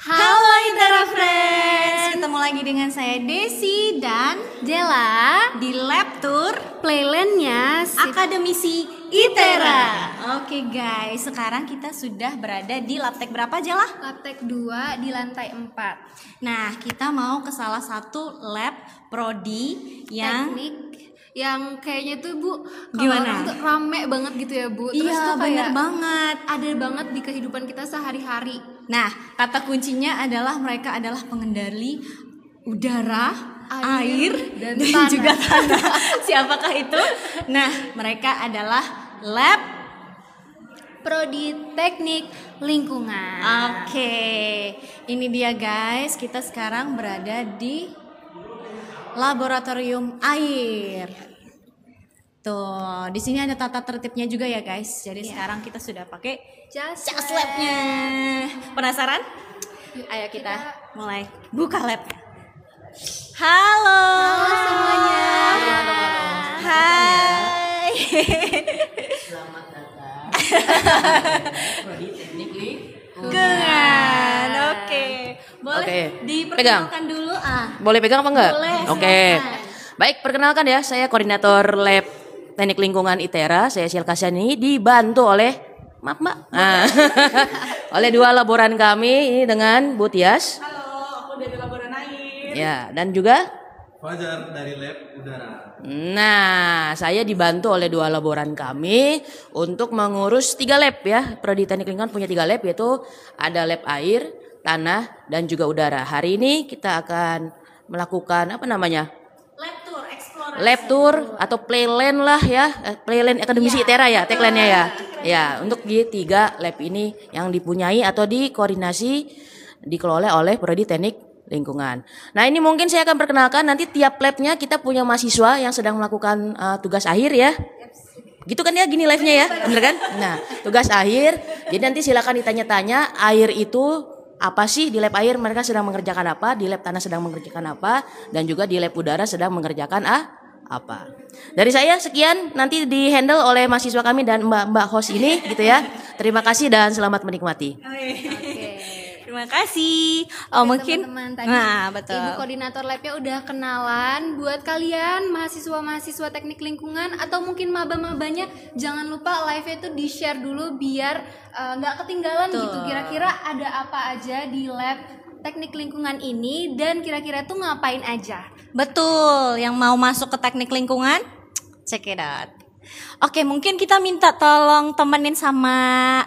Halo Itera Friends, ketemu lagi dengan saya Desi dan Jela di Lab Tour Playlandnya Akademisi Itera. Oke guys, sekarang kita sudah berada di Labtek berapa Jela? Labtek 2 di lantai 4. Nah, kita mau ke salah satu lab prodi yang Teknik yang kayaknya tuh Bu, kalau Gimana? orang tuh rame banget gitu ya Bu. Terus iya tuh bener kayak banget. ada banget di kehidupan kita sehari-hari. Nah, kata kuncinya adalah mereka adalah pengendali udara, air dan dan tanah. juga tanah. Siapakah itu? Nah, mereka adalah lab. Prodi Teknik Lingkungan. Oke, ini dia guys. Kita sekarang berada di laboratorium air. Tuh, di sini ada tata tertibnya juga ya guys. Jadi sekarang kita sudah pakai Jas cas labnya. Penasaran? Ayo kita mulai buka lab. Halo. Halo semuanya. Hai. Selamat datang di Teknik Lingkungan. Oke. Boleh Oke. diperkenalkan dulu Boleh pegang apa enggak? Boleh, Oke. silakan. Baik, perkenalkan ya, saya koordinator lab Teknik Lingkungan Itera, saya Silka Syani, dibantu oleh maaf Mbak. Oleh dua laboran kami ini dengan Bu Tias. Halo, aku dari laboran air. Ya, dan juga Fajar dari lab udara. nah, saya dibantu oleh dua laboran kami untuk mengurus 3 lab ya. Prodi Teknik Lingkungan punya 3 lab, yaitu ada lab air, tanah, dan juga udara. Hari ini kita akan melakukan apa namanya? Lab tour, eksplorasi. Lab tour atau playland lah ya. Playland Akademisi Itera ya, tagline-nya ya. Ya, untuk di 3 lab ini yang dipunyai atau dikoordinasi dikelola oleh Prodi Teknik Lingkungan. Nah, ini mungkin saya akan perkenalkan, nanti tiap labnya kita punya mahasiswa yang sedang melakukan tugas akhir ya. Gitu kan ya, gini live-nya ya, bener kan? Nah, tugas akhir. Jadi nanti silakan ditanya-tanya, air itu apa sih, di lab air mereka sedang mengerjakan apa, di lab tanah sedang mengerjakan apa, dan juga di lab udara sedang mengerjakan apa. Dari saya sekian, nanti di handle oleh mahasiswa kami dan mbak-mbak host ini gitu ya. Terima kasih dan selamat menikmati. Oke. Terima kasih. Oh, Oke, mungkin. teman-teman, tadi Nah, betul. Ibu koordinator labnya udah kenalan. Buat kalian mahasiswa-mahasiswa teknik lingkungan atau mungkin maba-mabanya, jangan lupa live-nya itu di-share dulu biar nggak ketinggalan gitu. Kira-kira ada apa aja di lab teknik lingkungan ini dan kira-kira tuh ngapain aja. Betul, yang mau masuk ke teknik lingkungan, check it out. Oke, mungkin kita minta tolong temenin sama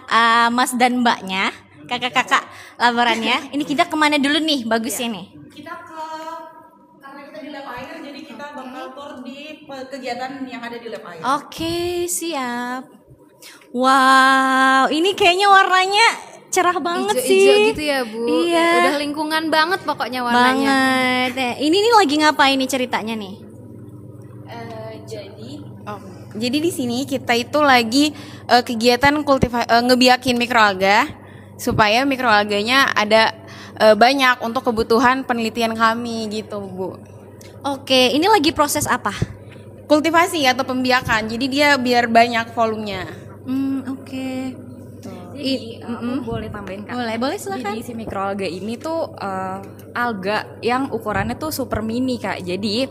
Mas dan Mbaknya, kakak-kakak laborannya. Ini kita kemana dulu nih, bagusnya nih? Kita karena kita di lab air, jadi kita bakal tour di kegiatan yang ada di lab air. Oke, siap. Wow, ini kayaknya warnanya cerah banget sih. Ijo-ijo gitu ya Bu. Iya. Udah lingkungan banget pokoknya warnanya. Banget. Ini nih lagi ngapain nih ceritanya nih? Jadi di sini kita itu lagi kegiatan ngebiakin mikroalga supaya mikroalganya ada banyak untuk kebutuhan penelitian kami gitu, Bu. Oke, ini lagi proses apa? Kultivasi atau pembiakan. Jadi dia biar banyak volumenya. Oke. Jadi aku boleh tambahin Kak? Boleh silakan. Jadi si mikroalga ini tuh alga yang ukurannya tuh super mini Kak. Jadi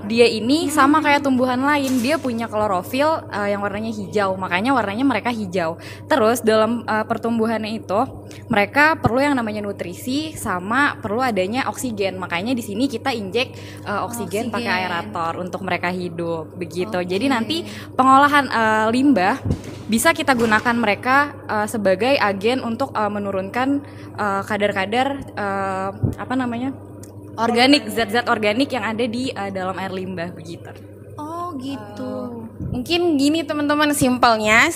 dia ini sama kayak tumbuhan lain, dia punya klorofil yang warnanya hijau, makanya warnanya mereka hijau. Terus dalam pertumbuhannya itu mereka perlu yang namanya nutrisi sama perlu adanya oksigen. Makanya di sini kita injek oksigen pakai aerator untuk mereka hidup begitu. Jadi nanti pengolahan limbah bisa kita gunakan mereka sebagai agen untuk menurunkan kadar-kadar organik, zat-zat organik yang ada di dalam air limbah begitu. Oh, gitu. Mungkin gini teman-teman, simpelnya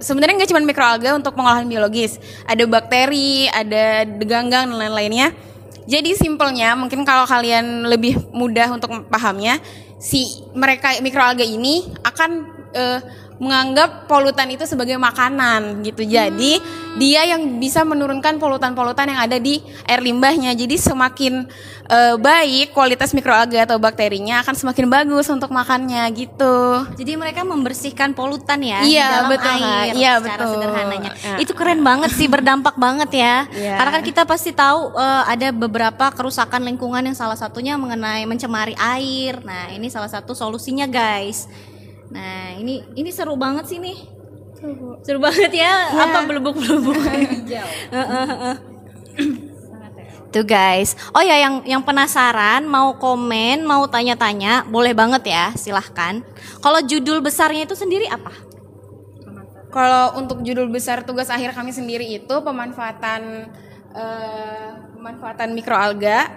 sebenarnya nggak cuma mikroalga untuk pengolahan biologis, ada bakteri, ada deganggang dan lain-lainnya. Jadi simpelnya mungkin kalau kalian lebih mudah untuk pahamnya, si mereka mikroalga ini akan menganggap polutan itu sebagai makanan gitu. Jadi dia yang bisa menurunkan polutan-polutan yang ada di air limbahnya. Jadi semakin baik kualitas mikroalga atau bakterinya akan semakin bagus untuk makannya gitu. Jadi mereka membersihkan polutan ya Iya, di dalam betul, air Kak. Iya, secara betul. sederhananya. Ya. Itu keren banget sih, berdampak banget ya. Iya. Karena kan kita pasti tahu ada beberapa kerusakan lingkungan yang salah satunya mengenai mencemari air. Nah, ini salah satu solusinya, guys. Nah, ini seru banget sih nih. Seru banget ya, apa belubuk-belubuk hijau. Tuh guys. Oh ya, yang penasaran, mau komen, mau tanya-tanya, boleh banget ya, silahkan. Kalau judul besarnya itu sendiri apa? Kalau untuk judul besar tugas akhir kami sendiri itu pemanfaatan mikroalga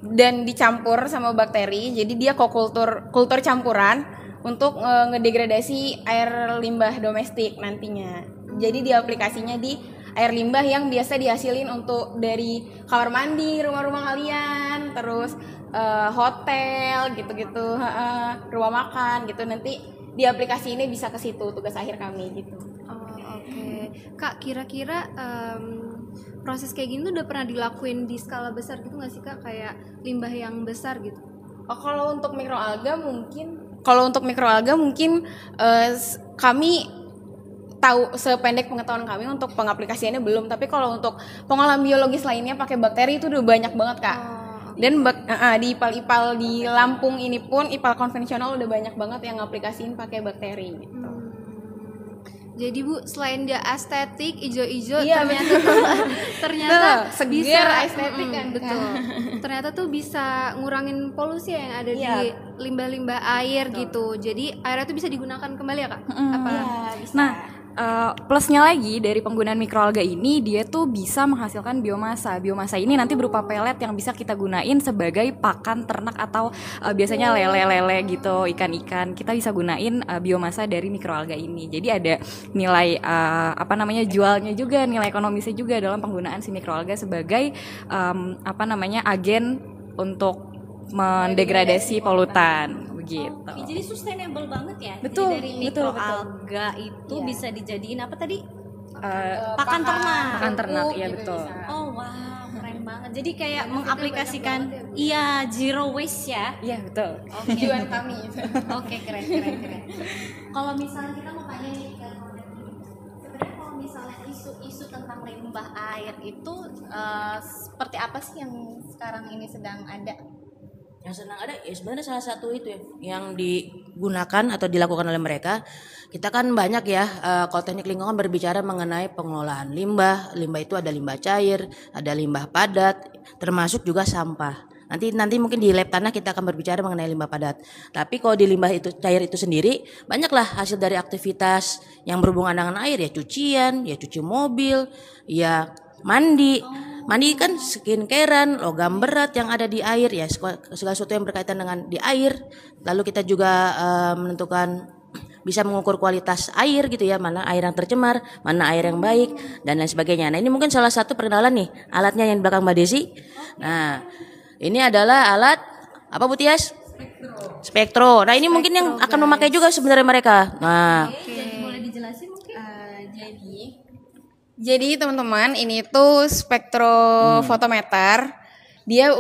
dan dicampur sama bakteri. Jadi dia kultur campuran untuk ngedegradasi air limbah domestik nantinya. Jadi aplikasinya di air limbah yang biasa dihasilin untuk dari kamar mandi, rumah-rumah kalian, terus hotel gitu-gitu, rumah makan gitu. Nanti di aplikasi ini bisa ke situ tugas akhir kami gitu. Oke. Kak, kira-kira proses kayak gini tuh udah pernah dilakuin di skala besar gitu nggak sih Kak? Kayak limbah yang besar gitu? Oh, kalau untuk mikroalga mungkin kami tahu sependek pengetahuan kami untuk pengaplikasiannya belum, tapi kalau untuk pengolahan biologis lainnya pakai bakteri itu udah banyak banget Kak. Dan di ipal-ipal di Lampung ini pun ipal konvensional udah banyak banget yang ngaplikasiin pakai bakteri gitu. Jadi Bu, selain dia estetik, ijo-ijo, Iya, ternyata segar bisa estetik kan. betul. Ternyata tuh bisa ngurangin polusi yang ada Iya. di limbah-limbah air gitu. Jadi airnya tuh bisa digunakan kembali ya Kak? Apa? Nah, plusnya lagi dari penggunaan mikroalga ini, dia tuh bisa menghasilkan biomasa. Biomasa ini nanti berupa pelet yang bisa kita gunain sebagai pakan ternak atau biasanya lele-lele gitu, ikan-ikan. Kita bisa gunain biomasa dari mikroalga ini. Jadi ada nilai jualnya juga, nilai ekonomisnya juga dalam penggunaan si mikroalga sebagai agen untuk mendegradasi polutan begitu. Jadi sustainable banget ya. Betul, Jadi dari betul, mikroalga itu Iya. bisa dijadiin apa tadi? Eh, Pakan ternak. pakan ternak, Pupuk iya gitu betul. bisa. Oh wow, keren banget. Jadi kayak mengaplikasikan zero waste ya. Iya betul. Tujuan kami. Oke, keren. Kalau misalnya kita mau tanya nih ke sebenarnya kalau misalnya isu-isu tentang limbah air itu seperti apa sih yang sekarang ini sedang ada? Yang senang ada ya sebenarnya salah satu itu ya yang digunakan atau dilakukan oleh mereka. Kita kan banyak ya kalau teknik lingkungan berbicara mengenai pengelolaan limbah. Limbah itu ada limbah cair, ada limbah padat, termasuk juga sampah. Nanti mungkin di lab tanah kita akan berbicara mengenai limbah padat. Tapi kalau di limbah itu cair itu sendiri banyaklah hasil dari aktivitas yang berhubungan dengan air, ya cucian, ya cuci mobil, ya mandi. Mandi kan skincarean, logam berat yang ada di air, ya segala sesuatu yang berkaitan dengan di air. Lalu kita juga menentukan bisa mengukur kualitas air gitu ya, mana air yang tercemar, mana air yang baik dan lain sebagainya. Nah, ini mungkin salah satu perkenalan nih alatnya yang di belakang Mbak Desi. Nah, ini adalah alat apa Bu Tias? Spektro. Nah, ini mungkin yang akan memakai juga sebenarnya mereka. Nah, Boleh dijelasin mungkin? Jadi teman-teman, ini tuh spektrofotometer. Dia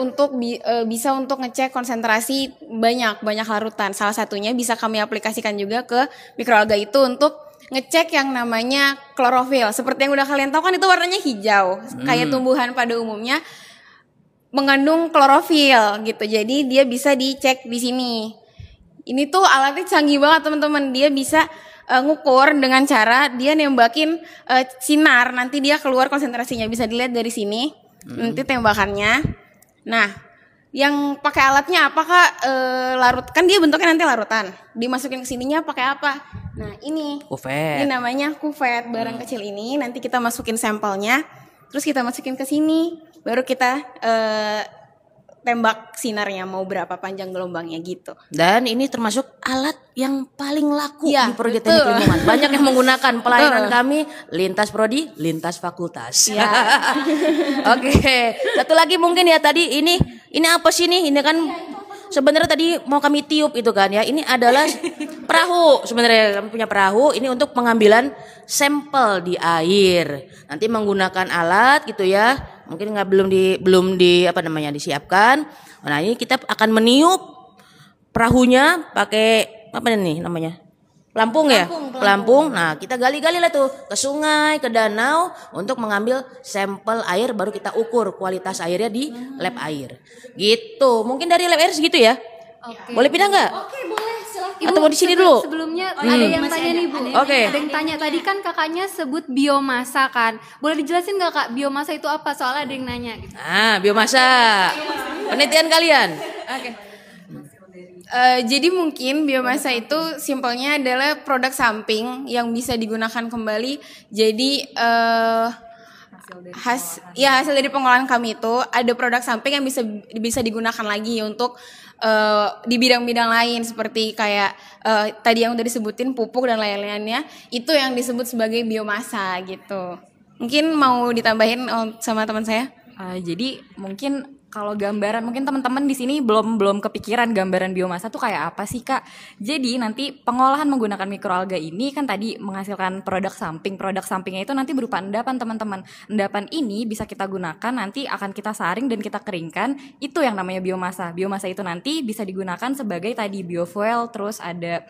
bisa untuk ngecek konsentrasi banyak larutan. Salah satunya bisa kami aplikasikan juga ke mikroalga itu untuk ngecek yang namanya klorofil. Seperti yang udah kalian tahu kan itu warnanya hijau. Kayak tumbuhan pada umumnya mengandung klorofil gitu. Jadi dia bisa dicek di sini. Ini tuh alatnya canggih banget teman-teman. Dia bisa ngukur dengan cara dia nembakin sinar, nanti dia keluar konsentrasinya, bisa dilihat dari sini nanti tembakannya. Nah, yang pakai alatnya apakah larut, kan dia bentuknya nanti larutan, dimasukin ke sininya pakai apa? Nah ini kuvet. Ini namanya kuvet, barang kecil ini nanti kita masukin sampelnya, terus kita masukin ke sini, baru kita tembak sinarnya mau berapa panjang gelombangnya gitu. Dan ini termasuk alat yang paling laku Ya, di Prodi betul. Teknik Lingkungan. Banyak yang menggunakan pelayanan kami lintas prodi, lintas fakultas. Ya. Oke, satu lagi mungkin ya tadi ini apa sih nih? Ini kan sebenarnya tadi mau kami tiup itu kan ya. Ini adalah perahu. Sebenarnya kami punya perahu ini untuk pengambilan sampel di air. Nanti menggunakan alat gitu ya. Mungkin belum di apa namanya disiapkan. Nah, ini kita akan meniup perahunya pakai apa nih namanya? Pelampung ya? Pelampung. Nah, kita gali-gali lah tuh ke sungai, ke danau untuk mengambil sampel air baru kita ukur kualitas airnya di lab air. Gitu. Mungkin dari lab air segitu ya. Oke. Boleh pindah nggak? Oke, boleh. Silahkan. Atau mau di sini dulu? Sebelumnya ada yang tanya nih, Bu. Oke. Ada yang tanya tadi kan kakaknya sebut biomasa kan. Boleh dijelasin nggak Kak, biomasa itu apa? Soalnya ada yang nanya gitu. Nah, biomasa. Penelitian kalian. Jadi mungkin biomasa itu simpelnya adalah produk samping yang bisa digunakan kembali. Jadi hasil dari pengolahan kami itu ada produk samping yang bisa digunakan lagi untuk di bidang-bidang lain seperti kayak tadi yang udah disebutin pupuk dan lain-lainnya, itu yang disebut sebagai biomasa gitu. Mungkin mau ditambahin sama teman saya? Jadi mungkin kalau gambaran mungkin teman-teman di sini belum kepikiran gambaran biomasa tuh kayak apa sih Kak. Jadi nanti pengolahan menggunakan mikroalga ini kan tadi menghasilkan produk samping. Produk sampingnya itu nanti berupa endapan teman-teman. Endapan ini bisa kita gunakan nanti akan kita saring dan kita keringkan. Itu yang namanya biomasa. Biomasa itu nanti bisa digunakan sebagai tadi biofuel, terus ada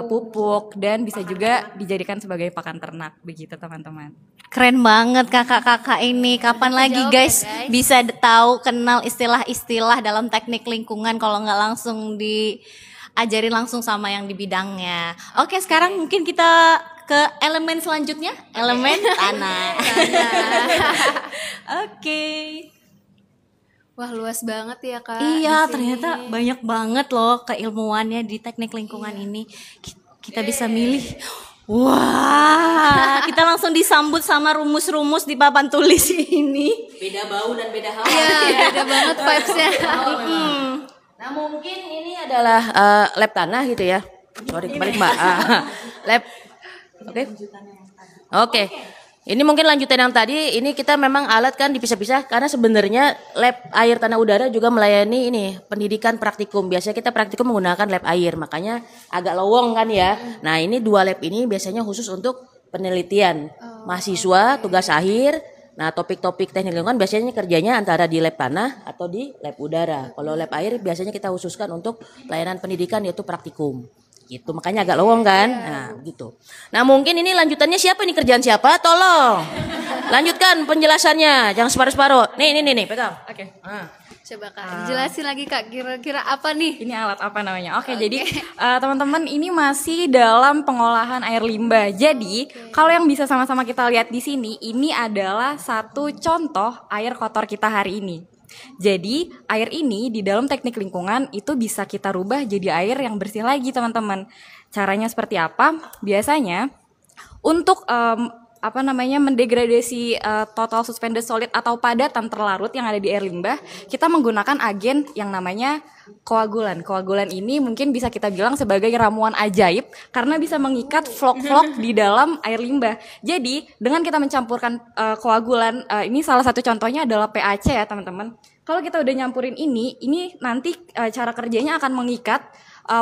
pupuk dan bisa juga dijadikan sebagai pakan ternak begitu teman-teman. Keren banget kakak-kakak ini. Kapan lagi guys bisa tahu kenal istilah-istilah dalam teknik lingkungan kalau nggak langsung diajarin langsung sama yang di bidangnya. Oke, sekarang mungkin kita ke elemen selanjutnya, elemen tanah. Oke. Wah, luas banget ya Kak. Iya, di sini. ternyata banyak banget loh keilmuannya di teknik lingkungan ini. Kita bisa milih. Wah, kita langsung disambut sama rumus-rumus di papan tulis ini. Beda bau dan beda hawa. Iya, beda banget vibes-nya. Nah, mungkin ini adalah lab tanah gitu ya. Sorry, kembali Mbak. Lab. Oke. Oke. Ini mungkin lanjutan yang tadi, ini kita memang alat kan dipisah-pisah karena sebenarnya lab air tanah udara juga melayani ini pendidikan praktikum. Biasanya kita praktikum menggunakan lab air, makanya agak lowong kan ya. Nah, ini dua lab ini biasanya khusus untuk penelitian mahasiswa tugas akhir. Nah, topik-topik teknik lingkungan biasanya kerjanya antara di lab tanah atau di lab udara. Kalau lab air biasanya kita khususkan untuk pelayanan pendidikan yaitu praktikum. Gitu, makanya agak lowong kan. Nah, gitu. Nah, mungkin ini lanjutannya siapa nih, kerjaan siapa? Tolong. Lanjutkan penjelasannya, jangan separuh-separuh. Nih, pegang. Oke. Coba Kak, jelasin lagi Kak, kira-kira apa nih? Ini alat apa namanya? Oke, jadi teman-teman ini masih dalam pengolahan air limbah. Jadi, kalau yang bisa sama-sama kita lihat di sini, ini adalah satu contoh air kotor kita hari ini. Jadi, air ini di dalam teknik lingkungan itu bisa kita rubah jadi air yang bersih lagi, teman-teman. Caranya seperti apa? Biasanya untuk mendegradasi total suspended solid atau padatan terlarut yang ada di air limbah, kita menggunakan agen yang namanya koagulan. Koagulan ini mungkin bisa kita bilang sebagai ramuan ajaib karena bisa mengikat vlog-vlog di dalam air limbah. Jadi, dengan kita mencampurkan koagulan, ini salah satu contohnya adalah PAC ya, teman-teman. Kalau kita udah nyampurin ini nanti cara kerjanya akan mengikat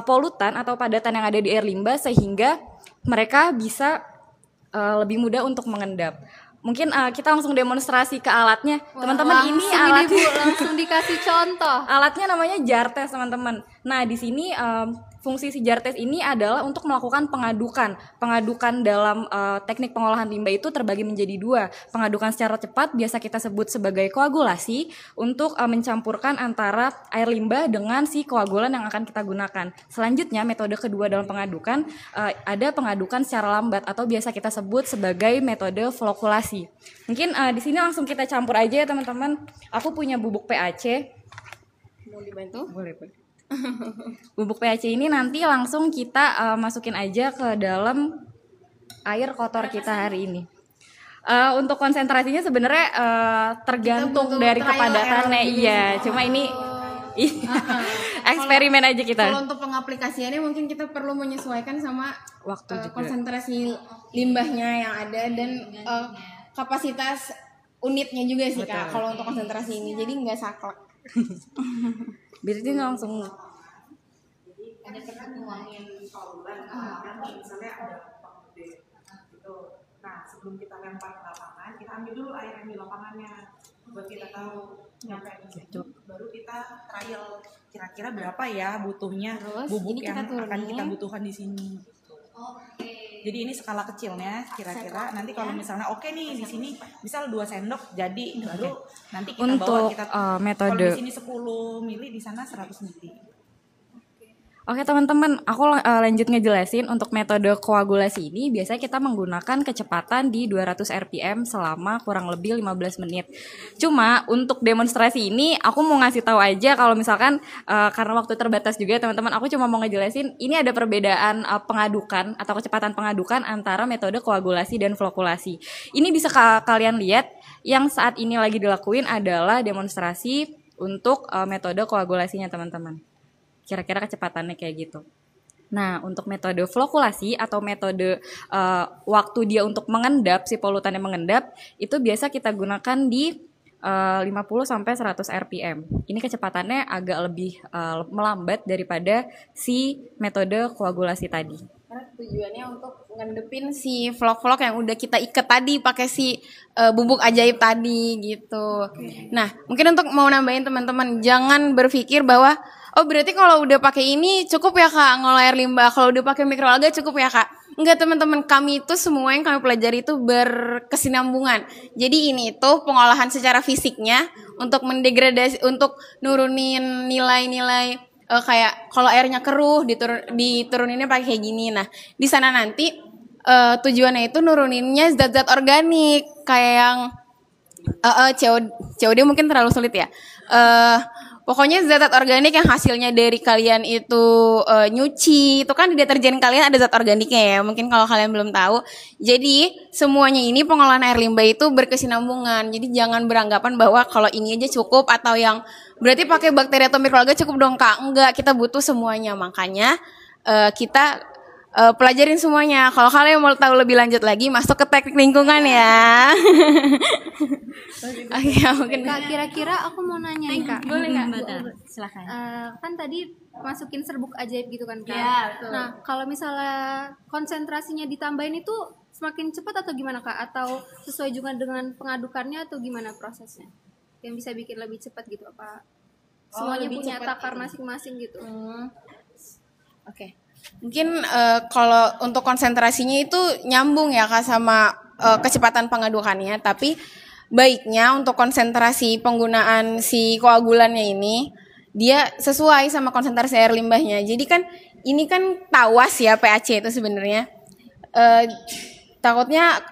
polutan atau padatan yang ada di air limbah sehingga mereka bisa lebih mudah untuk mengendap. Mungkin kita langsung demonstrasi ke alatnya. Teman-teman, ini alatnya langsung dikasih contoh. Alatnya namanya jar test, teman-teman. Nah, di sini fungsi si jar test ini adalah untuk melakukan pengadukan. Pengadukan dalam teknik pengolahan limbah itu terbagi menjadi dua. Pengadukan secara cepat biasa kita sebut sebagai koagulasi untuk mencampurkan antara air limbah dengan si koagulan yang akan kita gunakan. Selanjutnya, metode kedua dalam pengadukan ada pengadukan secara lambat atau biasa kita sebut sebagai metode flokulasi. Mungkin di sini langsung kita campur aja ya, teman-teman. Aku punya bubuk PAC. Mau dibantu? Boleh. Bubuk PAC ini nanti langsung kita masukin aja ke dalam air kotor kita hari ini. Untuk konsentrasinya sebenarnya tergantung dari kepadatannya. Iya, cuma ini eksperimen aja kita. Kalau untuk pengaplikasiannya mungkin kita perlu menyesuaikan sama Waktu juga. konsentrasi limbahnya yang ada dan kapasitas unitnya juga sih Kak. Kalau untuk konsentrasi ini jadi nggak saklek. Berarti langsung Hanya kita nuangin soluban kan misalnya ada lubang gede gitu. Nah sebelum kita lempar ke lapangan, kita ambil dulu air yang di lapangannya buat kita tahu nyampe di situ. Baru kita trial kira-kira berapa ya butuhnya bubuk ini yang kita turunin. akan kita butuhkan di sini. Jadi ini skala kecilnya kira-kira nanti kalau misalnya oke nih di sini misal 2 sendok jadi baru nanti kita Untuk, bawa kita metode- kalau di sini 10 mili di sana 100 mili. Oke teman-teman, aku lanjut ngejelasin untuk metode koagulasi ini biasanya kita menggunakan kecepatan di 200 rpm selama kurang lebih 15 menit. Cuma untuk demonstrasi ini aku mau ngasih tahu aja kalau misalkan karena waktu terbatas juga teman-teman, aku cuma mau ngejelasin ini ada perbedaan pengadukan atau kecepatan pengadukan antara metode koagulasi dan flokulasi. Ini bisa kalian lihat yang saat ini lagi dilakuin adalah demonstrasi untuk metode koagulasinya teman-teman. Kira-kira kecepatannya kayak gitu. Nah, untuk metode flokulasi atau metode waktu dia untuk mengendap, si polutan yang mengendap, itu biasa kita gunakan di 50 sampai 100 rpm. Ini kecepatannya agak lebih melambat daripada si metode koagulasi tadi. Karena tujuannya untuk ngendepin si vlog-vlog yang udah kita ikat tadi pakai si bubuk ajaib tadi gitu. Nah, mungkin untuk mau nambahin teman-teman, jangan berpikir bahwa oh berarti kalau udah pakai ini cukup ya Kak ngolah air limbah, kalau udah pakai mikroalga cukup ya Kak. Enggak teman-teman, kami itu semua yang kami pelajari itu berkesinambungan. Jadi ini itu pengolahan secara fisiknya untuk mendegradasi, untuk nurunin nilai-nilai kayak kalau airnya keruh dituruninnya pakai kayak gini. Nah, di sana nanti tujuannya itu nuruninnya zat-zat organik kayak yang COD mungkin terlalu sulit ya. Pokoknya zat-zat organik yang hasilnya dari kalian itu nyuci, itu kan di deterjen kalian ada zat organiknya ya, mungkin kalau kalian belum tahu. Jadi semuanya ini pengolahan air limbah itu berkesinambungan. Jadi jangan beranggapan bahwa kalau ini aja cukup atau yang berarti pakai bakteri atau mikroalga cukup dong Kak. Enggak, kita butuh semuanya. Makanya kita pelajarin semuanya. Kalau kalian mau tahu lebih lanjut lagi, masuk ke teknik lingkungan ya. Oke, mungkin Kak, kira-kira aku mau nanya nih Kak. Boleh Kak? Silakan. Kan tadi masukin serbuk ajaib gitu kan Kak. Iya, betul. Nah, kalau misalnya konsentrasinya ditambahin itu semakin cepat atau gimana Kak? Atau sesuai juga dengan pengadukannya atau gimana prosesnya? Yang bisa bikin lebih cepat gitu apa? Semuanya lebih punya cepat takar gitu. masing-masing gitu. Oke. Mungkin kalau untuk konsentrasinya itu nyambung ya Kak sama kecepatan pengadukannya, tapi baiknya untuk konsentrasi penggunaan si koagulannya ini dia sesuai sama konsentrasi air limbahnya. Jadi kan ini kan tawas ya PAC itu sebenarnya. Takutnya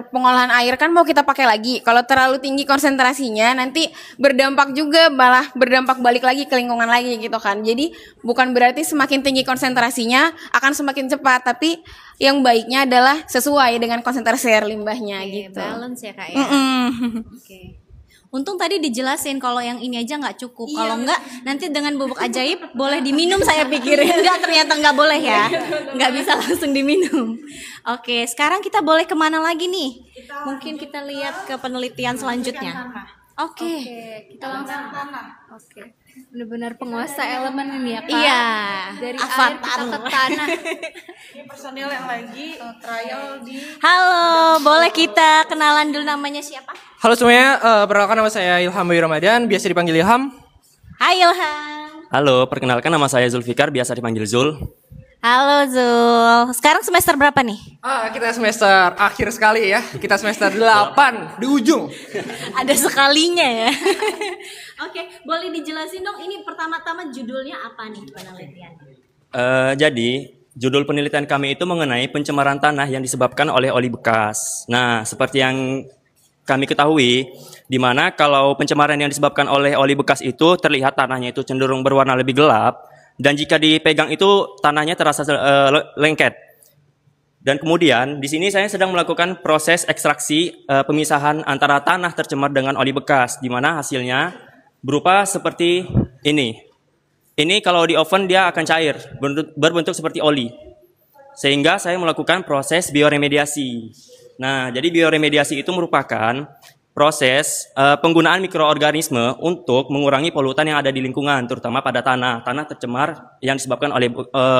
pengolahan air kan mau kita pakai lagi. Kalau terlalu tinggi konsentrasinya nanti berdampak juga, malah berdampak balik lagi ke lingkungan lagi gitu kan. Jadi bukan berarti semakin tinggi konsentrasinya akan semakin cepat, tapi yang baiknya adalah sesuai dengan konsentrasi air limbahnya gitu. Balance ya Kak ya. Oke. Untung tadi dijelasin kalau yang ini aja nggak cukup. Kalau nggak nanti dengan bubuk ajaib boleh diminum saya pikir. Enggak, ternyata nggak boleh ya. Nggak bisa langsung diminum. Oke, sekarang kita boleh kemana lagi nih? Mungkin kita lihat ke penelitian selanjutnya. Oke. Kita langsung Oke. Benar-benar penguasa elemen ini ya Kak. Iya. Dari Avatar. air kita ke tanah. Ini personil yang lagi trial di Halo, boleh kita kenalan dulu namanya siapa? Halo semuanya, perkenalkan nama saya Ilham Bayu Ramadan, biasa dipanggil Ilham. Hai Ilham. Halo, perkenalkan nama saya Zulfikar, biasa dipanggil Zul. Halo Zul. Sekarang semester berapa nih? Kita semester akhir sekali ya, kita semester 8 di ujung. Ada sekalinya ya. Oke, boleh dijelasin dong ini pertama-tama judulnya apa nih penelitiannya? Jadi, judul penelitian kami itu mengenai pencemaran tanah yang disebabkan oleh oli bekas. Nah, seperti yang kami ketahui, di mana kalau pencemaran yang disebabkan oleh oli bekas itu terlihat tanahnya itu cenderung berwarna lebih gelap, dan jika dipegang itu tanahnya terasa lengket. Dan kemudian di sini saya sedang melakukan proses ekstraksi pemisahan antara tanah tercemar dengan oli bekas, di mana hasilnya berupa seperti ini. Ini kalau di oven dia akan cair, berbentuk seperti oli. Sehingga saya melakukan proses bioremediasi. Nah, jadi bioremediasi itu merupakan proses penggunaan mikroorganisme untuk mengurangi polutan yang ada di lingkungan, terutama pada tanah tercemar yang disebabkan oleh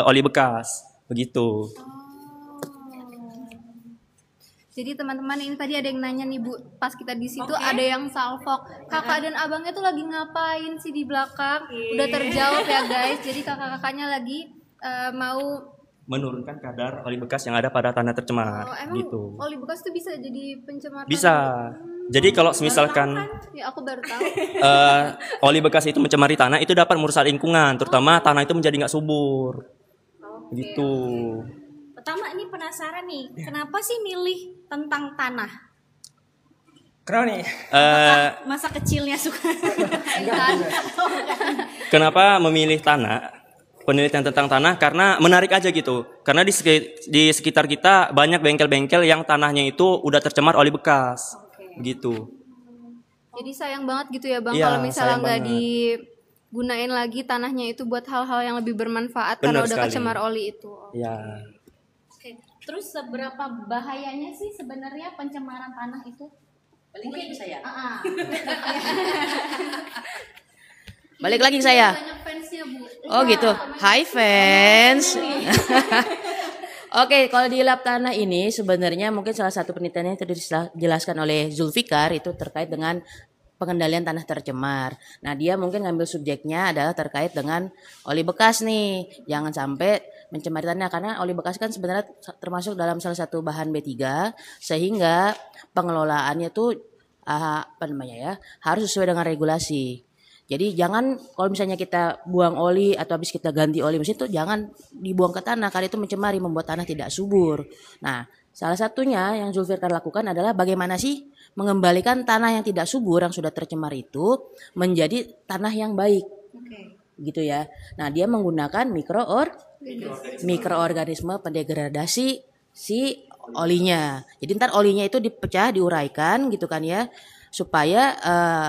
oli bekas. Begitu. Jadi teman-teman ini tadi ada yang nanya nih Bu, pas kita di situ ada yang salfok. Kakak dan abangnya tuh lagi ngapain sih di belakang? Udah terjawab ya guys. Jadi kakak-kakaknya lagi mau Menurunkan kadar oli bekas yang ada pada tanah tercemar. emang Gitu. oli bekas tuh bisa jadi pencemar Bisa. Jadi kalau misalkan tanah? Ya aku baru tahu. oli bekas itu mencemari tanah, itu dapat merusak lingkungan, terutama tanah itu menjadi nggak subur. Gitu. Pertama ini penasaran nih, kenapa sih milih tentang tanah? Kenapa nih? Masa kecilnya suka. Kenapa memilih tanah? Penelitian tentang tanah karena menarik aja gitu. Karena di sekitar kita banyak bengkel-bengkel yang tanahnya itu udah tercemar oli bekas. Begitu. Jadi sayang banget gitu ya Bang, Iya, kalau misalnya sayang nggak banget. digunain lagi tanahnya itu buat hal-hal yang lebih bermanfaat Benar karena udah sekali. kecemar oli itu. Ya. Terus seberapa bahayanya sih sebenarnya pencemaran tanah itu? Balik lagi saya. Ini Balik lagi saya. Banyak fansnya Bu. Oh gitu. Hai fans. Oke, kalau di lab tanah ini sebenarnya mungkin salah satu penelitiannya yang tadi dijelaskan oleh Zulfikar itu terkait dengan pengendalian tanah tercemar. Nah, dia mungkin ngambil subjeknya adalah terkait dengan oli bekas nih. Jangan sampai mencemari tanah karena oli bekas kan sebenarnya termasuk dalam salah satu bahan B3 sehingga pengelolaannya tuh harus sesuai dengan regulasi. Jadi jangan kalau misalnya kita buang oli atau habis kita ganti oli mesin itu jangan dibuang ke tanah karena itu mencemari, membuat tanah tidak subur. Nah, salah satunya yang Zulfikar lakukan adalah bagaimana sih mengembalikan tanah yang tidak subur yang sudah tercemar itu menjadi tanah yang baik. Gitu ya. Nah, dia menggunakan mikroorganisme pendegradasi si olinya. Jadi ntar olinya itu dipecah, diuraikan gitu kan ya, supaya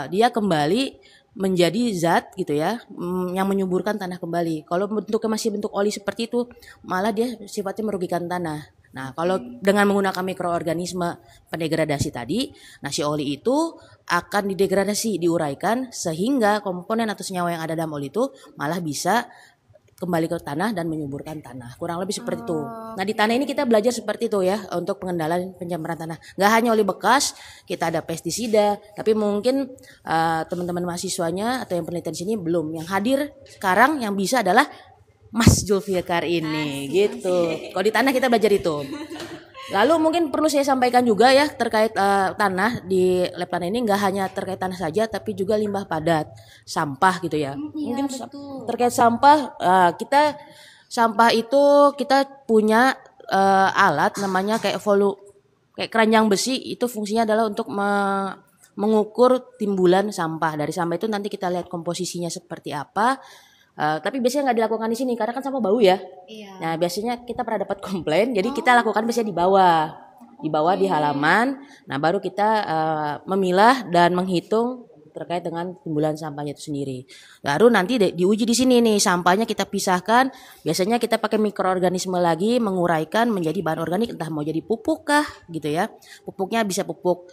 dia kembali menjadi zat gitu ya, yang menyuburkan tanah kembali. Kalau bentuknya masih bentuk oli seperti itu, malah dia sifatnya merugikan tanah. Nah, kalau dengan menggunakan mikroorganisme pendegradasi tadi, nah si oli itu akan didegradasi, diuraikan sehingga komponen atau senyawa yang ada dalam oli itu malah bisa kembali ke tanah dan menyuburkan tanah. Kurang lebih seperti itu. Nah, di tanah ini kita belajar seperti itu ya untuk pengendalian pencemaran tanah. Nggak hanya oli bekas, kita ada pestisida, tapi mungkin teman-teman mahasiswanya atau yang penelitian sini belum. Yang hadir sekarang yang bisa adalah Mas Zulfikar ini gitu. Kalau di tanah kita belajar itu. Lalu mungkin perlu saya sampaikan juga ya terkait tanah di lab tanah ini nggak hanya terkait tanah saja tapi juga limbah padat, sampah gitu ya. Mungkin terkait sampah sampah itu kita punya alat namanya kayak keranjang besi, itu fungsinya adalah untuk mengukur timbulan sampah. Dari sampah itu nanti kita lihat komposisinya seperti apa. Tapi biasanya nggak dilakukan di sini karena kan sampah bau ya. Nah, biasanya kita pernah dapat komplain, jadi kita lakukan biasanya di bawah di halaman. Nah, baru kita memilah dan menghitung terkait dengan timbulan sampahnya itu sendiri. Baru nanti diuji di sini nih, sampahnya kita pisahkan. Biasanya kita pakai mikroorganisme lagi, menguraikan menjadi bahan organik, entah mau jadi pupuk kah gitu ya. Pupuknya bisa pupuk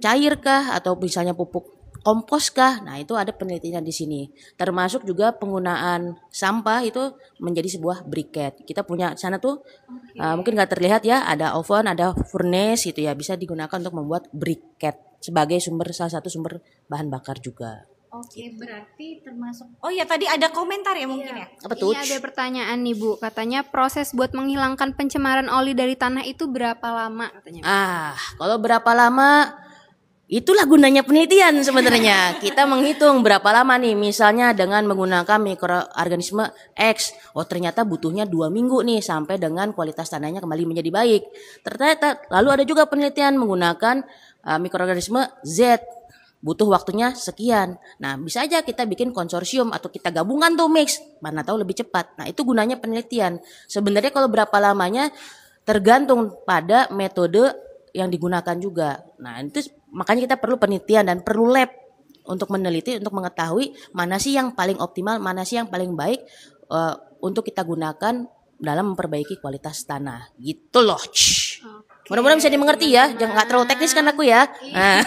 cair kah atau misalnya pupuk kompos kah? Nah, itu ada penelitian di sini. Termasuk juga penggunaan sampah itu menjadi sebuah briquette. Kita punya sana tuh mungkin nggak terlihat ya, ada oven, ada furnace gitu ya, bisa digunakan untuk membuat briquette sebagai salah satu sumber bahan bakar juga. Oke, berarti termasuk. Oh ya, tadi ada komentar ya mungkin ya. Apa tuh? Ini ada pertanyaan nih Bu, katanya proses buat menghilangkan pencemaran oli dari tanah itu berapa lama katanya? Kalau berapa lama? Itulah gunanya penelitian sebenarnya. Kita menghitung berapa lama nih, misalnya dengan menggunakan mikroorganisme X. Oh, ternyata butuhnya 2 minggu nih sampai dengan kualitas tanahnya kembali menjadi baik. Ternyata lalu ada juga penelitian menggunakan mikroorganisme Z. Butuh waktunya sekian. Nah, bisa aja kita bikin konsorsium atau kita gabungkan tuh mix. Mana tahu lebih cepat. Nah, itu gunanya penelitian. Sebenarnya kalau berapa lamanya tergantung pada metode yang digunakan juga. Nah, itu makanya kita perlu penelitian dan perlu lab untuk meneliti, untuk mengetahui mana sih yang paling optimal, mana sih yang paling baik untuk kita gunakan dalam memperbaiki kualitas tanah. Gitu loh. Mudah-mudahan bisa dimengerti ya, jangan nggak terlalu teknis kan aku ya. Nah.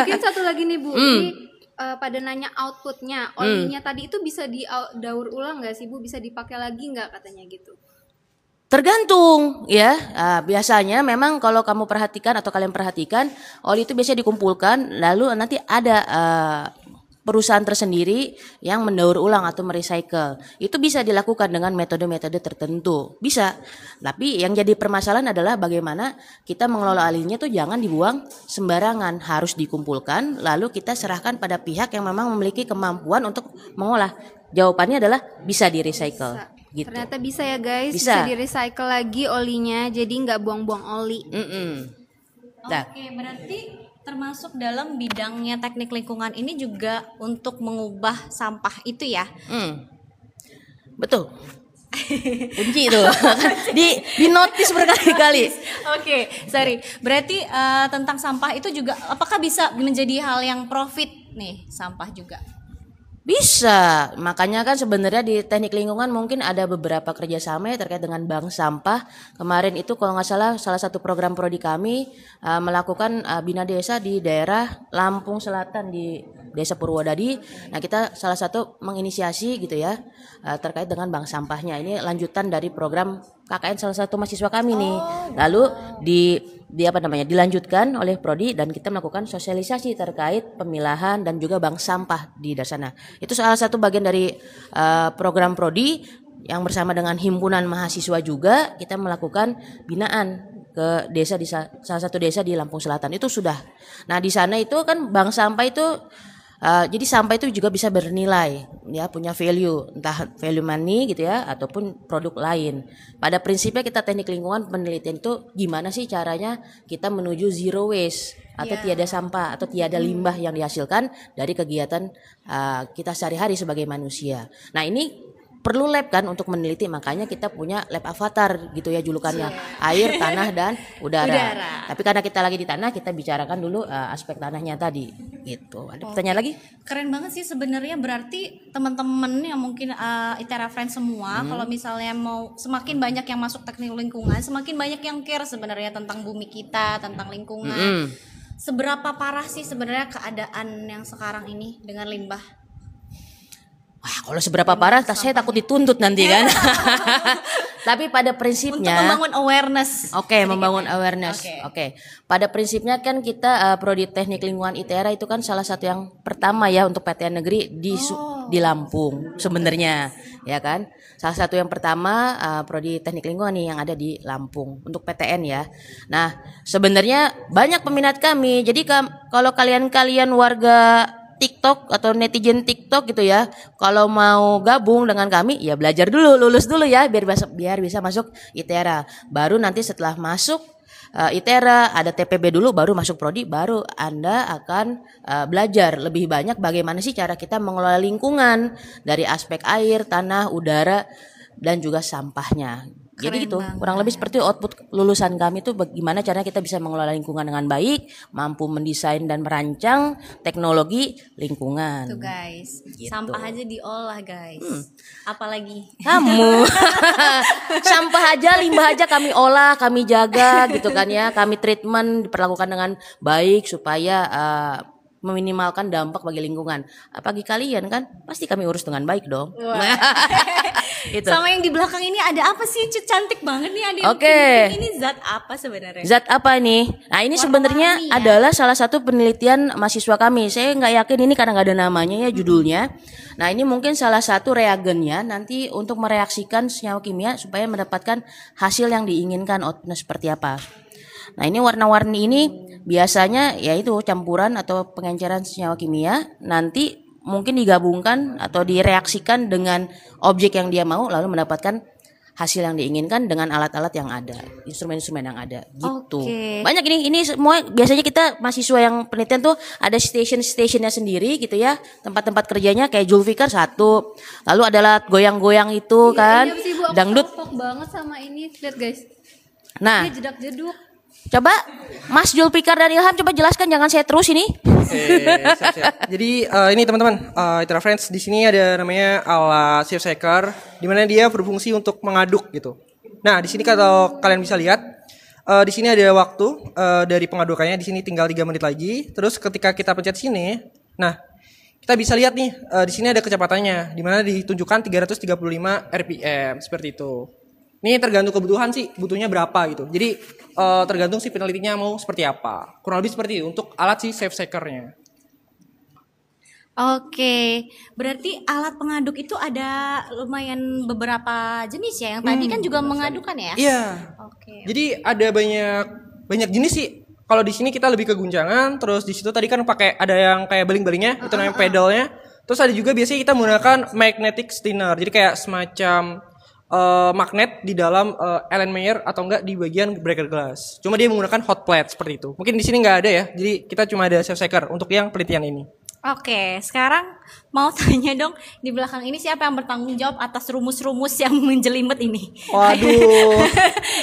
Mungkin satu lagi nih Bu, ini pada nanya outputnya, olinya tadi itu bisa daur ulang nggak sih Bu? Bisa dipakai lagi nggak katanya gitu? Tergantung ya. Biasanya memang kalau kamu perhatikan atau kalian perhatikan, oli itu biasanya dikumpulkan, lalu nanti ada perusahaan tersendiri yang mendaur ulang atau merecycle. Itu bisa dilakukan dengan metode-metode tertentu. Bisa. Tapi yang jadi permasalahan adalah bagaimana kita mengelola olinya tuh jangan dibuang sembarangan, harus dikumpulkan lalu kita serahkan pada pihak yang memang memiliki kemampuan untuk mengolah. Jawabannya adalah bisa di-recycle. Gitu. Ternyata bisa ya guys, Bisa di-recycle lagi olinya, jadi nggak buang-buang oli. Oke, berarti termasuk dalam bidangnya teknik lingkungan ini juga untuk mengubah sampah itu ya? Betul. Kunci itu di notice berkali-kali. Oke, sorry. Berarti tentang sampah itu juga apakah bisa menjadi hal yang profit nih sampah juga? Bisa, makanya kan sebenarnya di teknik lingkungan mungkin ada beberapa kerjasama ya terkait dengan bank sampah. Kemarin itu kalau nggak salah satu program prodi kami melakukan bina desa di daerah Lampung Selatan di Desa Purwodadi. Nah kita salah satu menginisiasi gitu ya terkait dengan bank sampahnya. Ini lanjutan dari program KKN salah satu mahasiswa kami nih. Lalu dilanjutkan oleh prodi dan kita melakukan sosialisasi terkait pemilahan dan juga bank sampah di sana. Itu salah satu bagian dari program prodi yang bersama dengan himpunan mahasiswa juga kita melakukan binaan ke desa di salah satu desa di Lampung Selatan. Itu sudah. Nah di sana itu kan bank sampah itu jadi sampah itu juga bisa bernilai ya, punya value, entah value money gitu ya ataupun produk lain. Pada prinsipnya kita teknik lingkungan penelitian itu gimana sih caranya kita menuju zero waste atau tiada sampah atau tiada limbah yang dihasilkan dari kegiatan kita sehari-hari sebagai manusia. Nah ini perlu lab kan untuk meneliti, makanya kita punya lab avatar gitu ya julukannya, air, tanah dan udara. Tapi karena kita lagi di tanah, kita bicarakan dulu aspek tanahnya tadi gitu. Ada pertanyaan lagi? Keren banget sih sebenarnya, berarti teman-teman yang mungkin ITERA Friends semua kalau misalnya mau semakin banyak yang masuk teknik lingkungan, semakin banyak yang care sebenarnya tentang bumi kita, tentang lingkungan. Seberapa parah sih sebenarnya keadaan yang sekarang ini dengan limbah? Wah, kalau seberapa parah, saya takut dituntut nanti kan. Tapi pada prinsipnya untuk membangun awareness. Oke, membangun awareness. Oke. Pada prinsipnya kan kita prodi teknik lingkungan ITERA itu kan salah satu yang pertama ya untuk PTN negeri di Lampung sebenarnya, ya kan? Salah satu yang pertama prodi teknik lingkungan nih yang ada di Lampung untuk PTN ya. Nah, sebenarnya banyak peminat kami. Jadi kalau kalian warga TikTok atau netizen TikTok gitu ya, kalau mau gabung dengan kami ya belajar dulu, lulus dulu ya biar bisa masuk ITERA. Baru nanti setelah masuk ITERA ada TPB dulu, baru masuk prodi, baru Anda akan belajar lebih banyak bagaimana sih cara kita mengelola lingkungan dari aspek air, tanah, udara dan juga sampahnya. Jadi gitu, kurang lebih seperti output lulusan kami itu bagaimana caranya kita bisa mengelola lingkungan dengan baik, mampu mendesain dan merancang teknologi lingkungan. Tuh guys, sampah aja diolah guys. Apalagi kamu sampah aja, limbah aja kami olah, kami jaga gitu kan ya, kami treatment diperlakukan dengan baik supaya meminimalkan dampak bagi lingkungan. Bagi kalian kan pasti kami urus dengan baik dong. Itu. Sama yang di belakang ini ada apa sih? Cantik banget nih ada. Ini zat apa sebenarnya? Zat apa nih? Nah ini sebenarnya adalah salah satu penelitian mahasiswa kami. Saya nggak yakin ini karena nggak ada namanya ya judulnya. Nah ini mungkin salah satu reagennya nanti untuk mereaksikan senyawa kimia supaya mendapatkan hasil yang diinginkan outputnya seperti apa. Nah ini warna-warni ini biasanya yaitu campuran atau pengenceran senyawa kimia, nanti mungkin digabungkan atau direaksikan dengan objek yang dia mau lalu mendapatkan hasil yang diinginkan dengan alat-alat yang ada, instrumen-instrumen yang ada gitu. Banyak ini semua biasanya kita mahasiswa yang penelitian tuh ada station-stationnya sendiri gitu ya, tempat-tempat kerjanya kayak Julfikar satu, lalu ada alat goyang-goyang itu kan, dangdut. Banget sama ini, lihat guys. Nah, ini jedak-jeduk. Coba Mas Julfikar dan Ilham coba jelaskan, jangan saya terus ini. Siap. Jadi ini teman-teman, ITERA Friends di sini ada namanya alat Safe Shaker, di mana dia berfungsi untuk mengaduk gitu. Nah di sini kalau kalian bisa lihat di sini ada waktu dari pengadukannya, di sini tinggal 3 menit lagi. Terus ketika kita pencet sini, nah kita bisa lihat nih di sini ada kecepatannya, di mana ditunjukkan 335 rpm seperti itu. Ini tergantung kebutuhan sih, butuhnya berapa gitu. Jadi tergantung si penelitinya mau seperti apa. Kurang lebih seperti itu untuk alat si safe shakernya. Oke, berarti alat pengaduk itu ada lumayan beberapa jenis ya. Yang tadi kan juga mengadukan ya? Iya. Oke. Jadi ada banyak jenis sih. Kalau di sini kita lebih ke guncangan, terus di situ tadi kan pakai ada yang kayak baling-balingnya, itu namanya pedalnya. Terus ada juga biasanya kita menggunakan magnetic stinger. Jadi kayak semacam magnet di dalam Allen Meyer atau enggak di bagian breaker glass. Cuma dia menggunakan hot plate seperti itu. Mungkin di sini nggak ada ya. Jadi kita cuma ada safe shaker untuk yang penelitian ini. Oke, sekarang mau tanya dong, di belakang ini siapa yang bertanggung jawab atas rumus-rumus yang menjelimet ini? Waduh.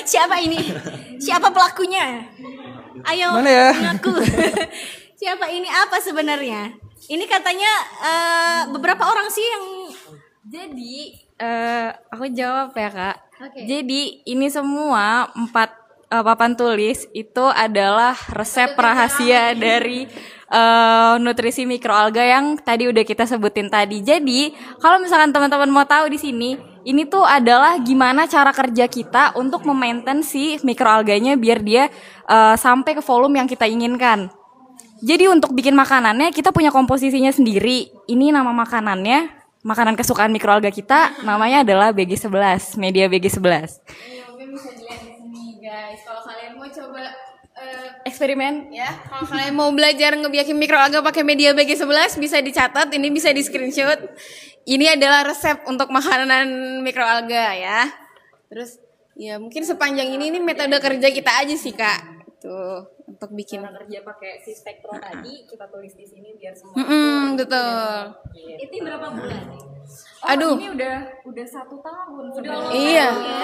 Siapa ini? Siapa pelakunya? Ayo, mana ya? ngaku. Siapa ini, apa sebenarnya? Ini katanya beberapa orang sih yang... Jadi aku jawab ya Kak. Oke. Jadi ini semua 4 papan tulis itu adalah resep rahasia dari nutrisi mikroalga yang tadi udah kita sebutin tadi. Jadi kalau misalkan teman-teman mau tahu di sini, ini tuh adalah gimana cara kerja kita untuk memaintain si mikroalganya biar dia sampai ke volume yang kita inginkan. Jadi untuk bikin makanannya kita punya komposisinya sendiri. Ini nama makanannya, makanan kesukaan mikroalga kita namanya adalah BG11, media BG11. Mungkin bisa dilihat di sini guys. Kalau kalian mau coba Eksperimen ya, kalau kalian mau belajar ngebiakin mikroalga pakai media BG11 bisa dicatat, ini bisa di screenshot. Ini adalah resep untuk makanan mikroalga ya. Terus ya mungkin sepanjang ini metode kerja kita aja sih Kak. Tuh untuk bikin kerja pakai si spektro tadi kita tulis di sini biar semua. Betul. Itu berapa bulan? Aduh. Ini udah 1 tahun.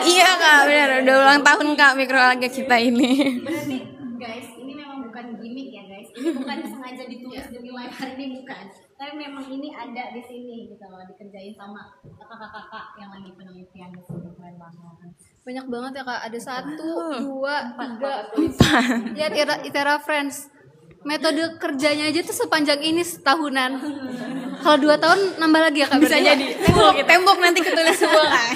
Iya Kak, benar. Udah ulang tahun Kak mikroalga kita ini. Berarti guys, ini memang bukan gimmick ya guys. Ini bukan sengaja ditulis demi live hari ini, bukan. Tapi memang ini ada di sini gitu loh, dikerjain sama kakak-kakak yang lagi penelitian di sini. Keren banget. Banyak banget ya Kak, ada 1, 2, 3, 4. Lihat Itera Friends. Metode kerjanya aja tuh sepanjang ini setahunan. Kalau 2 tahun nambah lagi ya Kak? Bisa jadi. Tembok nanti ketulis semua Kak.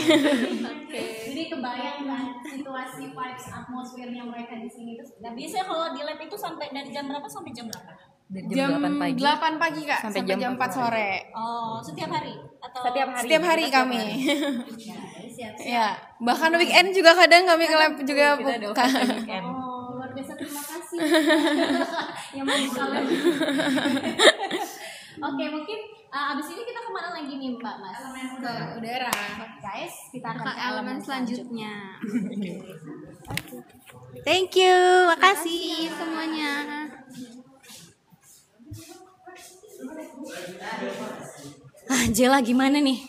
Jadi kebayang kan situasi vibes atmosfernya mereka di sini tuh. Dan biasanya kalau di lab itu sampai dari jam berapa sampai jam berapa? Dari Jam 8 pagi. 8 pagi Kak, sampai jam 4 sore. Oh, setiap hari atau Setiap hari kami. Siap-siap. Ya, bahkan weekend juga kadang kami ke lab juga buka. Oh, luar biasa, terima kasih yang mau buka lab. Oke, mungkin abis ini kita kemana lagi nih Mbak Mas? Ke udara. Guys, kita akan Ke elemen selanjutnya. Thank you, makasih Semuanya. Jela gimana nih?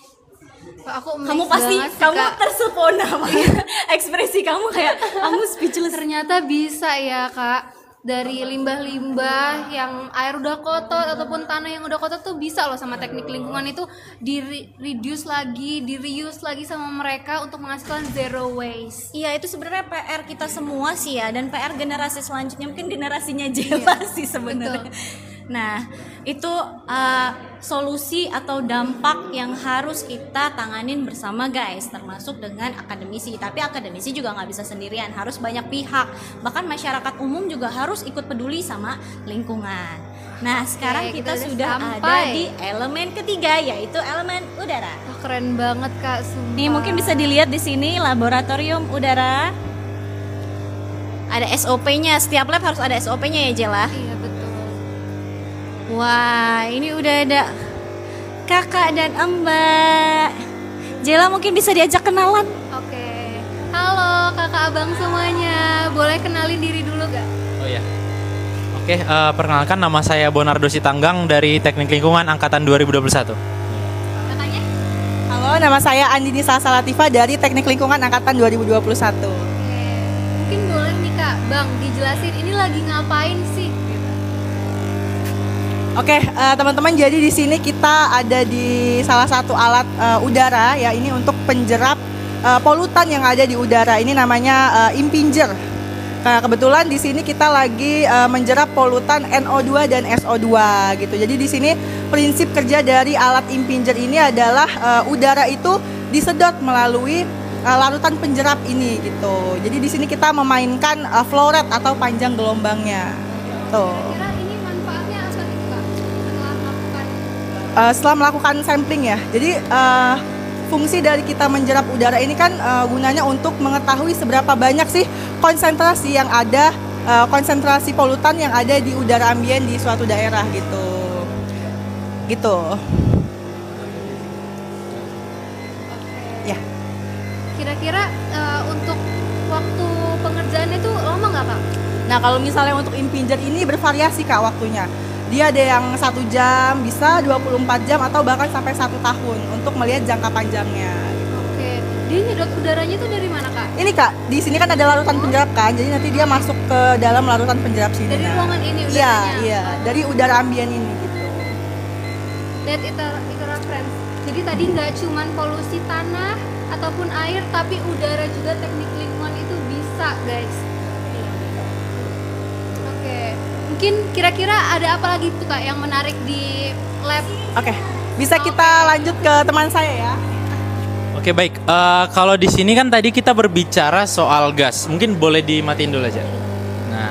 Aku Kamu amazed pasti banget sih, kamu Kak. tersepona banget. Ekspresi kamu kayak kamu speechless. Ternyata bisa ya Kak, dari limbah-limbah yang air udah kotor ataupun tanah yang udah kotor tuh bisa loh sama teknik lingkungan itu di-reduce lagi, di-reuse lagi sama mereka untuk menghasilkan zero waste. Iya, itu sebenarnya PR kita semua sih ya, dan PR generasi selanjutnya, mungkin generasinya Jela sih sebenarnya. Nah, itu solusi atau dampak yang harus kita tanganin bersama guys, termasuk dengan akademisi. Tapi akademisi juga nggak bisa sendirian, harus banyak pihak. Bahkan masyarakat umum juga harus ikut peduli sama lingkungan. Nah, sekarang kita udah sudah ada sampai di elemen ketiga, yaitu elemen udara. Wah, keren banget Kak, sumpah. Nih mungkin bisa dilihat di sini laboratorium udara. Ada SOP-nya, setiap lab harus ada SOP-nya ya Jela. Iya betul. Wah, ini udah ada kakak dan mbak. Jela mungkin bisa diajak kenalan. Oke. Halo kakak abang semuanya, boleh kenalin diri dulu gak? Oh ya. Oke, perkenalkan nama saya Bonardo Sitanggang dari Teknik Lingkungan Angkatan 2021. Kakaknya? Halo, nama saya Andini Salsalativa dari Teknik Lingkungan Angkatan 2021. Oke. Mungkin boleh nih Kak, Bang, dijelasin ini lagi ngapain sih? Oke, teman-teman, jadi di sini kita ada di salah satu alat udara ya, ini untuk penjerap polutan yang ada di udara. Ini namanya impinger. Kebetulan di sini kita lagi menjerap polutan NO2 dan SO2 gitu. Jadi di sini prinsip kerja dari alat impinger ini adalah udara itu disedot melalui larutan penjerap ini gitu. Jadi di sini kita memainkan flow rate atau panjang gelombangnya. Tuh. Kira ini manfaatnya apa nih Kak Setelah melakukan sampling ya. Jadi fungsi dari kita menjerap udara ini kan gunanya untuk mengetahui seberapa banyak sih konsentrasi yang ada, konsentrasi polutan yang ada di udara ambien di suatu daerah gitu. Gitu. Ya. Kira-kira untuk waktu pengerjaannya itu lama nggak Kak? Nah kalau misalnya untuk impinger ini bervariasi Kak waktunya. Dia ada yang 1 jam, bisa 24 jam atau bahkan sampai 1 tahun untuk melihat jangka panjangnya. Oke, dia nyedot udaranya itu dari mana Kak? Ini Kak, di sini kan ada larutan penjerap kan, jadi nanti dia masuk ke dalam larutan penjerap sini. Dari ruangan ini Iya, udaranya? iya, dari udara ambien ini gitu. Lihat itu reference. Jadi tadi nggak cuman polusi tanah ataupun air, tapi udara juga teknik lingkungan itu bisa guys. Oke, mungkin kira-kira ada apa lagi tuh Kak yang menarik di lab? Oke, bisa kita lanjut ke teman saya ya. Oke baik, kalau di sini kan tadi kita berbicara soal gas, mungkin boleh dimatiin dulu aja. Nah,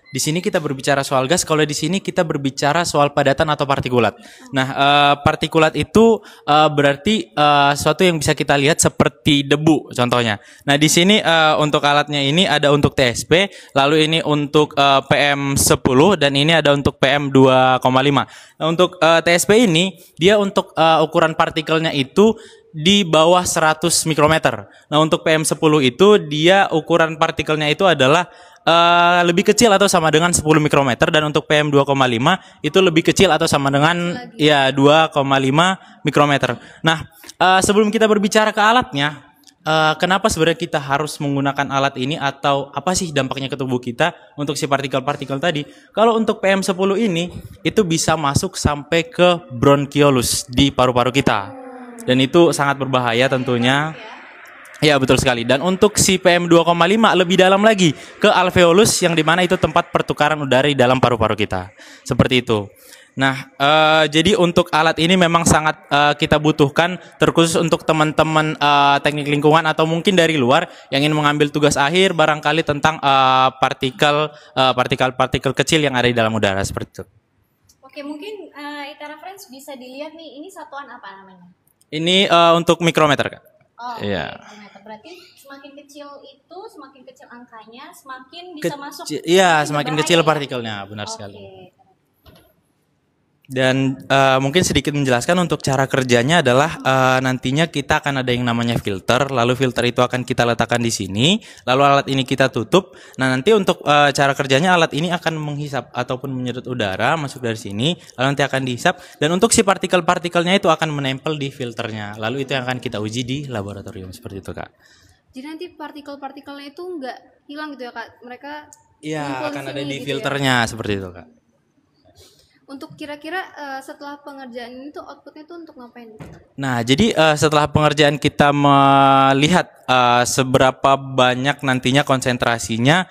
di sini kita berbicara soal gas, kalau di sini kita berbicara soal padatan atau partikulat. Nah, partikulat itu berarti sesuatu yang bisa kita lihat seperti debu, contohnya. Nah, di sini untuk alatnya ini ada untuk TSP, lalu ini untuk PM10 dan ini ada untuk PM2,5. Nah, untuk TSP ini dia untuk ukuran partikelnya itu di bawah 100 mikrometer. Nah, untuk PM10 itu dia ukuran partikelnya itu adalah lebih kecil atau sama dengan 10 mikrometer, dan untuk PM2,5 itu lebih kecil atau sama dengan ya 2,5 mikrometer. Nah, sebelum kita berbicara ke alatnya, kenapa sebenarnya kita harus menggunakan alat ini atau apa sih dampaknya ke tubuh kita untuk si partikel-partikel tadi? Kalau untuk PM10 ini itu bisa masuk sampai ke bronchiolus di paru-paru kita. Dan itu sangat berbahaya tentunya. Ya betul sekali. Dan untuk si PM2,5 lebih dalam lagi ke alveolus yang dimana itu tempat pertukaran udara di dalam paru-paru kita. Seperti itu. Nah, jadi untuk alat ini memang sangat kita butuhkan, terkhusus untuk teman-teman teknik lingkungan atau mungkin dari luar yang ingin mengambil tugas akhir barangkali tentang partikel kecil yang ada di dalam udara seperti itu. Oke, mungkin Itara Friends bisa dilihat nih, ini satuan apa namanya? Ini untuk mikrometer, Kak. Oh, iya. Mikrometer. Berarti semakin kecil itu, semakin kecil angkanya, semakin bisa masuk. Iya, semakin kecil partikelnya, benar sekali. Dan mungkin sedikit menjelaskan untuk cara kerjanya adalah nantinya kita akan ada yang namanya filter, lalu filter itu akan kita letakkan di sini, lalu alat ini kita tutup. Nah, nanti untuk cara kerjanya alat ini akan menghisap ataupun menyedot udara masuk dari sini, lalu nanti akan dihisap, dan untuk si partikel-partikelnya itu akan menempel di filternya. Lalu itu yang akan kita uji di laboratorium seperti itu, Kak. Jadi nanti partikel-partikelnya itu nggak hilang gitu ya Kak? Mereka iya akan ada di filternya seperti itu, Kak. Untuk kira-kira setelah pengerjaan ini tuh outputnya tuh untuk ngapain? Nah, jadi setelah pengerjaan kita melihat seberapa banyak nantinya konsentrasinya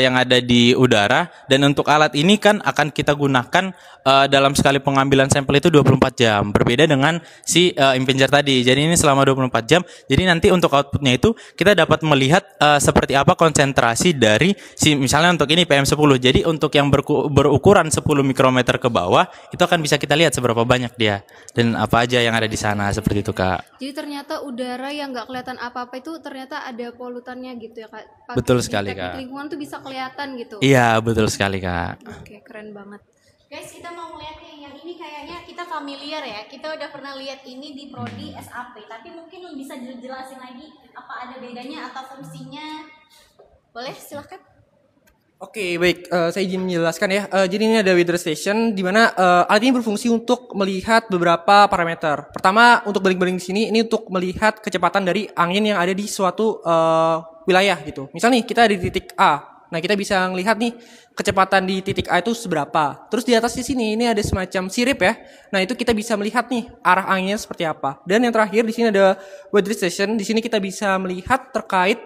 yang ada di udara, dan untuk alat ini kan akan kita gunakan dalam sekali pengambilan sampel itu 24 jam. Berbeda dengan si impinger tadi. Jadi ini selama 24 jam. Jadi nanti untuk outputnya itu kita dapat melihat seperti apa konsentrasi dari si misalnya untuk ini PM10. Jadi untuk yang berukuran 10 mikrometer ke bawah itu akan bisa kita lihat seberapa banyak dia dan apa aja yang ada di sana seperti itu, Kak. Jadi ternyata udara yang nggak kelihatan apa-apa itu ternyata ada polutannya gitu ya Kak. Betul sekali, Kak. Lingkungan tuh bisa kelihatan gitu. Iya, betul sekali, Kak. Oke, keren banget. Guys, kita mau melihat nih, yang ini kayaknya kita familiar ya. Kita udah pernah lihat ini di prodi SAP, tapi mungkin bisa dijelasin lagi apa ada bedanya atau fungsinya. Boleh, silahkan. Oke, baik. Saya izin menjelaskan ya. Jadi ini ada weather station, di mana alat ini berfungsi untuk melihat beberapa parameter. Pertama, untuk baling-baling di sini, ini untuk melihat kecepatan dari angin yang ada di suatu wilayah gitu. Misal nih, kita ada di titik A. Nah, kita bisa melihat nih kecepatan di titik A itu seberapa. Terus di atas di sini ini ada semacam sirip ya. Nah, itu kita bisa melihat nih arah anginnya seperti apa. Dan yang terakhir di sini ada weather station. Di sini kita bisa melihat terkait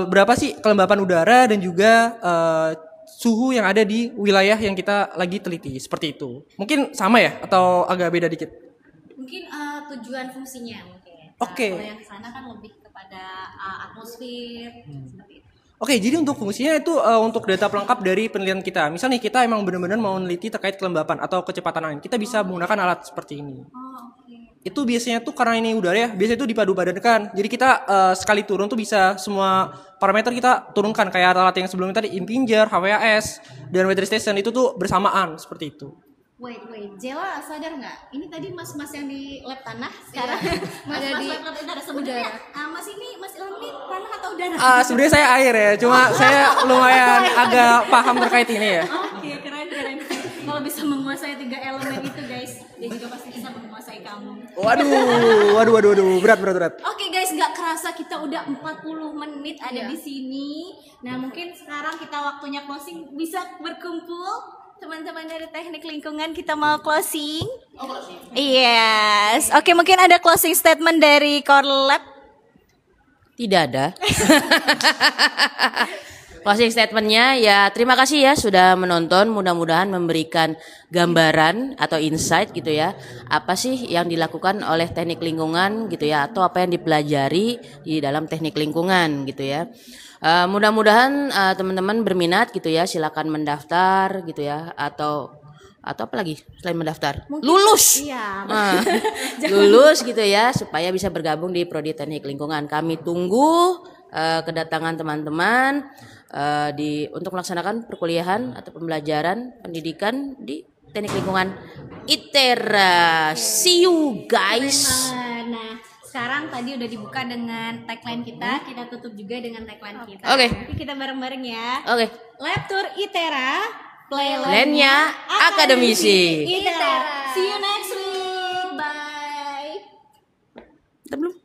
berapa sih kelembapan udara dan juga suhu yang ada di wilayah yang kita lagi teliti, seperti itu. Mungkin sama ya atau agak beda dikit? Mungkin tujuan fungsinya mungkin. Oke. Kalau yang sana kan lebih kepada atmosfer seperti itu. Oke, jadi untuk fungsinya itu untuk data pelengkap dari penelitian kita. Misal nih kita emang benar-benar mau meneliti terkait kelembapan atau kecepatan angin, kita bisa menggunakan alat seperti ini. Itu biasanya tuh karena ini udara ya, biasanya itu dipadu-padankan. Jadi kita sekali turun tuh bisa semua parameter kita turunkan kayak alat yang sebelumnya tadi, Impinjer, HWAS, dan weather station itu tuh bersamaan seperti itu. Wait, Jela sadar nggak? Ini tadi mas-mas yang di lab tanah sekarang Ada di lab udara sebenarnya. Mas ini Mas Ilham ini tanah atau udara? Sebenarnya saya air ya, cuma saya lumayan agak paham terkait ini ya. Oke, keren. Kalau bisa menguasai 3 elemen itu guys, dia juga pasti bisa menguasai kamu. Waduh, berat. Oke guys, nggak kerasa kita udah 40 menit ada di sini. Nah mungkin sekarang kita waktunya closing, bisa berkumpul. Teman-teman dari teknik lingkungan, kita mau closing. Yes. Oke, mungkin ada closing statement dari Core Lab. Tidak ada. Closing statementnya ya terima kasih ya sudah menonton, mudah-mudahan memberikan gambaran atau insight gitu ya, apa sih yang dilakukan oleh teknik lingkungan gitu ya, atau apa yang dipelajari di dalam teknik lingkungan gitu ya. Mudah-mudahan teman-teman berminat gitu ya, silakan mendaftar gitu ya, atau apa lagi selain mendaftar? Mungkin, lulus. Iya. Lulus gitu ya, supaya bisa bergabung di Prodi Teknik Lingkungan. Kami tunggu kedatangan teman-teman untuk melaksanakan perkuliahan atau pembelajaran pendidikan di Teknik Lingkungan ITERA. See you guys. Nah, sekarang tadi udah dibuka dengan tagline kita tutup juga dengan tagline kita. Oke. Nanti kita bareng-bareng ya. Oke. Lab Tour ITERA, Playland-nya akademisi. ITERA. See you next week. Bye. Kita belum.